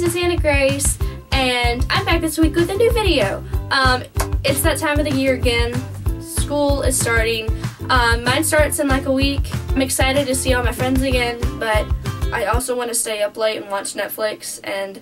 is Anna Grace, and I'm back this week with a new video. It's that time of the year again. School is starting. Mine starts in like a week. I'm excited to see all my friends again, but I also want to stay up late and watch Netflix, and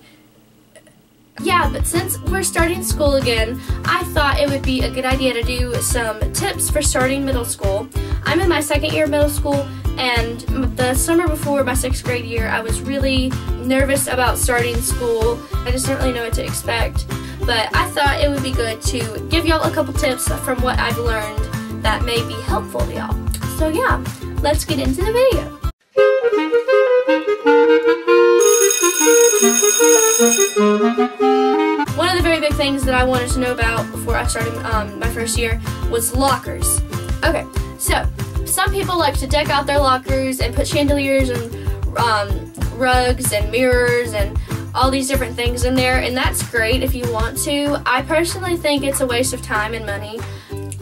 yeah, but since we're starting school again, I thought it would be a good idea to do some tips for starting middle school. I'm in my second year of middle school, and the summer before my 6th grade year, I was really nervous about starting school. I just didn't really know what to expect, but I thought it would be good to give y'all a couple tips from what I've learned that may be helpful to y'all. So yeah, let's get into the video. One of the very big things that I wanted to know about before I started my first year was lockers. Okay, so some people like to deck out their lockers and put chandeliers and rugs and mirrors and all these different things in there, and that's great if you want to. I personally think it's a waste of time and money.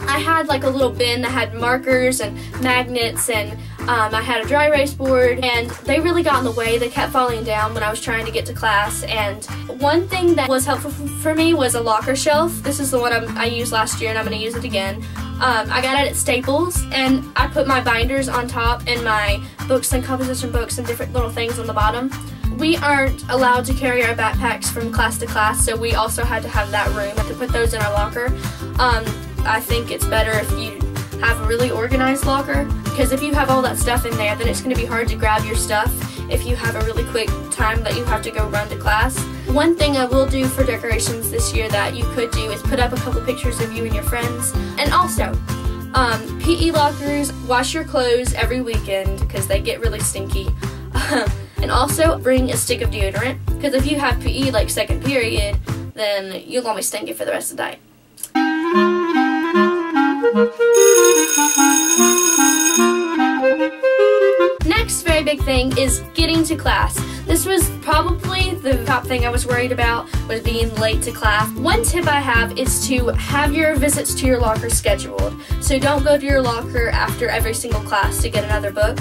I had like a little bin that had markers and magnets, and I had a dry erase board, and they really got in the way. They kept falling down when I was trying to get to class, and one thing that was helpful for me was a locker shelf. This is the one I used last year, and I'm going to use it again. I got it at Staples, and I put my binders on top and my books and composition books and different little things on the bottom. We aren't allowed to carry our backpacks from class to class, so we also had to have that room to put those in our locker. I think it's better if you have a really organized locker, because if you have all that stuff in there, then it's going to be hard to grab your stuff if you have a really quick time that you have to go run to class. One thing I will do for decorations this year that you could do is put up a couple pictures of you and your friends. And also, PE lockers, wash your clothes every weekend because they get really stinky. And also bring a stick of deodorant, because if you have PE like second period, then you'll always stink it for the rest of the night. Next very big thing is getting to class. This was probably the top thing I was worried about, was being late to class. One tip I have is to have your visits to your locker scheduled. So don't go to your locker after every single class to get another book.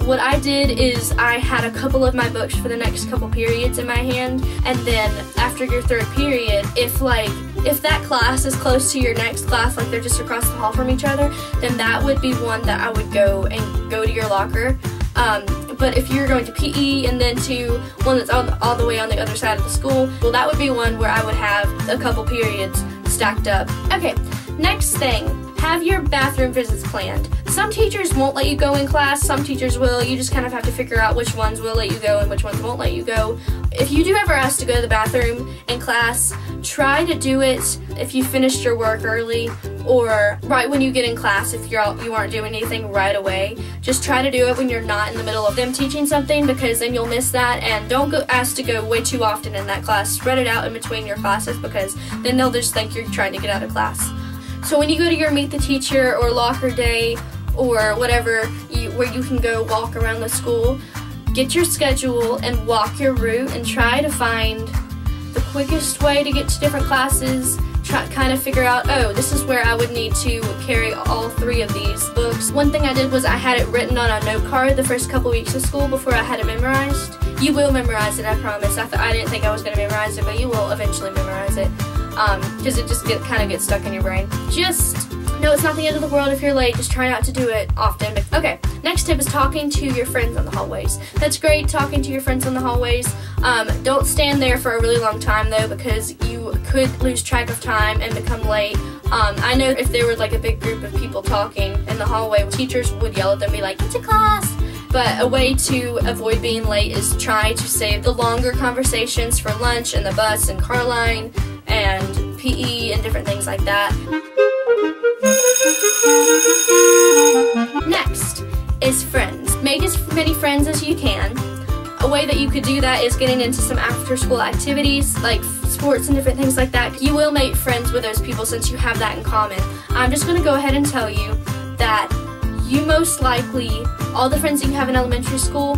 What I did is I had a couple of my books for the next couple periods in my hand, and then after your third period, if that class is close to your next class, like they're just across the hall from each other, then that would be one that I would go to your locker. But if you're going to PE and then to one that's all the way on the other side of the school, well, that would be one where I would have a couple periods stacked up. Okay, next thing, have your bathroom visits planned. Some teachers won't let you go in class, some teachers will. You just kind of have to figure out which ones will let you go and which ones won't let you go. If you do ever ask to go to the bathroom in class, try to do it if you finished your work early, or right when you get in class if you aren't doing anything right away. Just try to do it when you're not in the middle of them teaching something, because then you'll miss that. And don't ask to go way too often in that class. Spread it out in between your classes, because then they'll just think you're trying to get out of class. So when you go to your meet the teacher or locker day or whatever, where you can go walk around the school, get your schedule and walk your route and try to find the quickest way to get to different classes. Kind of figure out, oh, this is where I would need to carry all 3 of these books. One thing I did was I had it written on a note card the first couple weeks of school before I had it memorized. You will memorize it, I promise. I didn't think I was going to memorize it, but you will eventually memorize it, because it just kind of gets stuck in your brain. Just know it's not the end of the world if you're late. Just try not to do it often. Okay, next tip is talking to your friends on the hallways. That's great, talking to your friends on the hallways. Don't stand there for a really long time though, because you could lose track of time and become late. I know if there were like a big group of people talking in the hallway, teachers would yell at them, be like, "Get to class!" But a way to avoid being late is try to save the longer conversations for lunch and the bus and car line and PE and different things like that. Next is friends. Make as many friends as you can. A way that you could do that is getting into some after-school activities like sports and different things like that. You will make friends with those people since you have that in common. I'm just going to go ahead and tell you that you most likely, all the friends that you have in elementary school,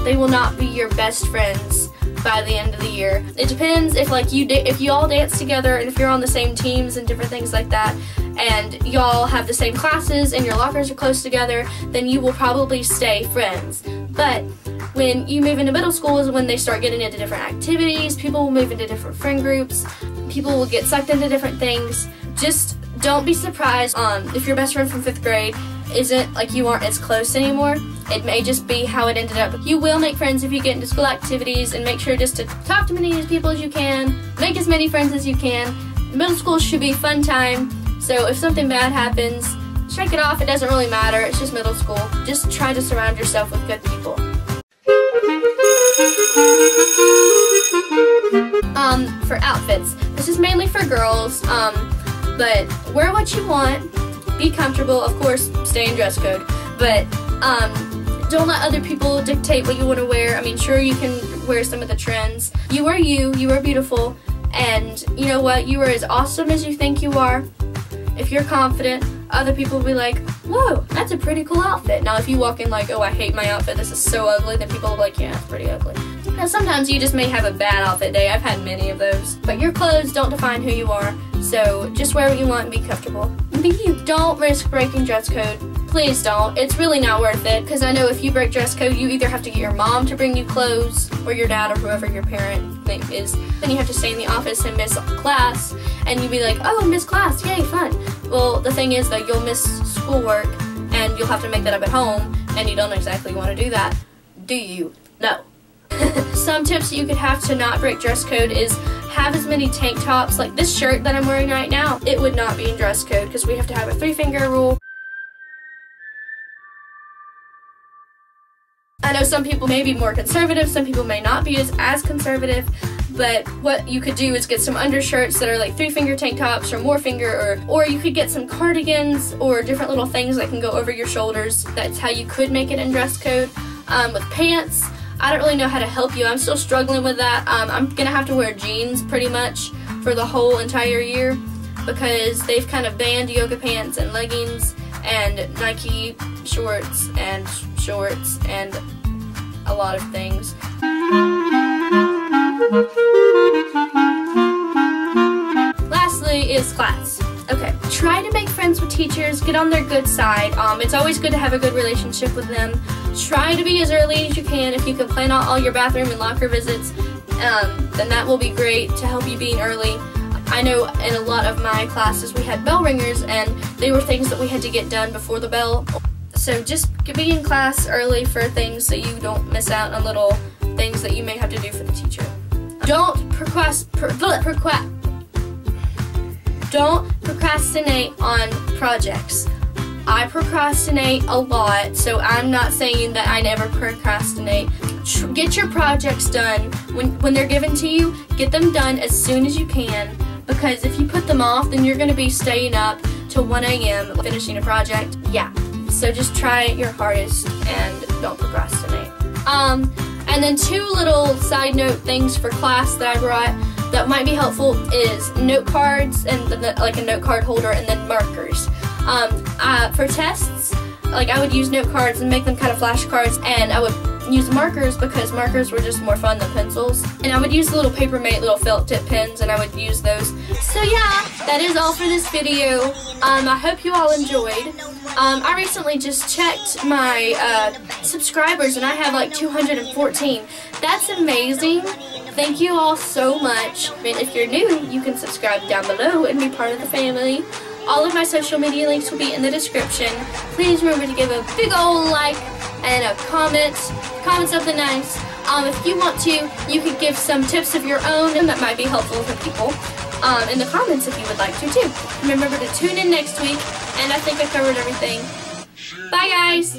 they will not be your best friends by the end of the year. It depends if you all dance together and if you're on the same teams and different things like that, and y'all have the same classes and your lockers are close together, then you will probably stay friends. But When you move into middle school is when they start getting into different activities, people will move into different friend groups, people will get sucked into different things. Just don't be surprised if your best friend from 5th grade isn't, like, you aren't as close anymore. It may just be how it ended up. You will make friends if you get into school activities, and make sure just to talk to as many people as you can, make as many friends as you can. Middle school should be a fun time, so if something bad happens, shake it off. It doesn't really matter. It's just middle school. Just try to surround yourself with good people. For outfits, this is mainly for girls, but wear what you want, be comfortable, of course, stay in dress code, but don't let other people dictate what you want to wear. I mean, sure, you can wear some of the trends. You are you are beautiful, and you know what, you are as awesome as you think you are. If you're confident, other people will be like, whoa, that's a pretty cool outfit. Now, if you walk in like, oh, I hate my outfit, this is so ugly, then people will be like, yeah, it's pretty ugly. Now, sometimes you just may have a bad outfit day. I've had many of those. But your clothes don't define who you are, so just wear what you want and be comfortable. Don't risk breaking dress code. Please don't. It's really not worth it, because I know if you break dress code, you either have to get your mom to bring you clothes, or your dad, or whoever your parent is. Then you have to stay in the office and miss class, and you'd be like, oh, miss class, yay, fun. Well, the thing is, though, you'll miss schoolwork, and you'll have to make that up at home, and you don't exactly want to do that. Do you? No. Some tips you could have to not break dress code is have as many tank tops. Like this shirt that I'm wearing right now, it would not be in dress code because we have to have a 3-finger rule. I know some people may be more conservative, some people may not be as conservative, but what you could do is get some undershirts that are like 3-finger tank tops or more finger, or you could get some cardigans or different little things that can go over your shoulders. That's how you could make it in dress code. With pants, I don't really know how to help you. I'm still struggling with that. I'm gonna have to wear jeans pretty much for the whole entire year because they've kind of banned yoga pants and leggings and Nike shorts and a lot of things. Lastly is class. Okay, try to make friends with teachers, get on their good side. It's always good to have a good relationship with them. Try to be as early as you can. If you can plan out all your bathroom and locker visits, then that will be great to help you being early. I know in a lot of my classes we had bell ringers, and they were things that we had to get done before the bell. So just be in class early for things so you don't miss out on little things that you may have to do for the teacher. Don't procrastinate on projects. I procrastinate a lot, so I'm not saying that I never procrastinate. Get your projects done. When they're given to you, get them done as soon as you can, because if you put them off, then you're going to be staying up till 1 a.m. finishing a project. Yeah, so just try your hardest and don't procrastinate. And then 2 little side note things for class that I brought that might be helpful is note cards and like a note card holder, and then markers. For tests, like I would use note cards and make them kind of flashcards, and I would use markers because markers were just more fun than pencils. And I would use the little Papermate little felt tip pens, and I would use those. So yeah, that is all for this video. I hope you all enjoyed. I recently just checked my subscribers, and I have like 214. That's amazing. Thank you all so much. And if you're new, you can subscribe down below and be part of the family. All of my social media links will be in the description. Please remember to give a big old like and a comment something nice. If you want to, you could give some tips of your own, and that might be helpful for people in the comments if you would like to too. Remember to tune in next week, and I think I covered everything. Bye guys!